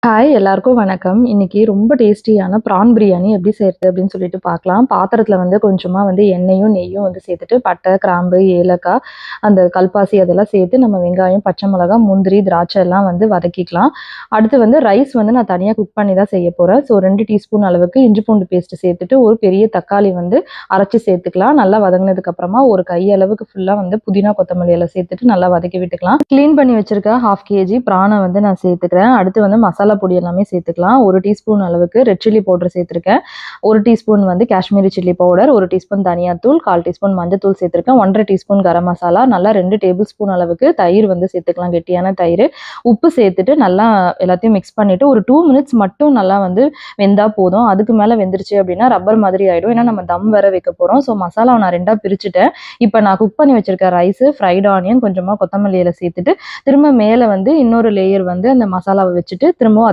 Hi எல்லாருக்கும் வணக்கம். இன்னைக்கு ரொம்ப டேஸ்டியான ப்ரான் பிரியாணி எப்படி செய்றது அப்படின்னு சொல்லிட்டு பார்க்கலாம். பாத்திரத்துல வந்து கொஞ்சமா வந்து எண்ணெயும், நெய்யும் வந்து சேர்த்துட்டு பட்டை, கிராம்பு, ஏலக்காய், அந்த கல்பாசி அதெல்லாம் சேர்த்து நம்ம வெங்காயம், பச்சை மிளகாய், முந்திரி, திராட்சை எல்லாம் வந்து வதக்கிக்கலாம். அடுத்து வந்து ரைஸ் வந்து நான் தனியா குக் பண்ணி தான் செய்ய போறேன். ஸோ 2 டீஸ்பூன் அளவுக்கு இஞ்சி பூண்டு பேஸ்ட் சேர்த்துட்டு ஒரு பெரிய தக்காளி வந்து அரைச்சு சேர்த்துக்கலாம். நல்லா வதங்கினதுக்கு அப்புறமா ஒரு கை அளவுக்கு ஃபுல்லா வந்து புதினா, கொத்தமல்லி எல்லாம் சேர்த்துட்டு நல்லா வதக்கி விட்டுக்கலாம். கிளீன் பண்ணி வச்சிருக்க 1/2 kg பிரானை வந்து நான் சேர்த்துக்கிறேன். அடுத்து வந்து மசாலா பொடி எல்லாமே சேர்த்துக்கலாம். 1 டீஸ்பூன் அளவுக்கு ரெட் சில்லி பவுடர் சேர்த்துருக்கேன். 1 டீஸ்பூன் வந்து காஷ்மீரி சில்லி பவுடர், 1 டீஸ்பூன் தனியாத்தூள், 1/4 டீஸ்பூன் மஞ்சத்தூள் சேர்த்துருக்கேன். 1 1/2 டீஸ்பூன் கரம் மசாலா, நல்லா 2 டேபிள் ஸ்பூன் அளவுக்கு தயிர் வந்து சேர்த்துக்கலாம், கெட்டியான தயிர். உப்பு சேர்த்துட்டு நல்லா எல்லாத்தையும் மிக்ஸ் பண்ணிட்டு ஒரு 2 மினிட்ஸ் மட்டும் நல்லா வந்து வெந்தா போதும். அதுக்கு மேல வெந்துருச்சு அப்படின்னா ரப்பர் மாதிரி ஆயிடும். ஏன்னா நம்ம தம் வேற வைக்க போறோம். ஸோ மசாலாவை நான் 2ஆ பிரிச்சுட்டேன். இப்போ நான் குக் பண்ணி வச்சிருக்க ரைஸ், ஃப்ரைட் ஆனியன், கொஞ்சமா கொத்தமல்லி இலை சேர்த்துட்டு திரும்ப மேல வந்து இன்னொரு லேயர் வந்து அந்த மசாலாவை வச்சுட்டு திரும்ப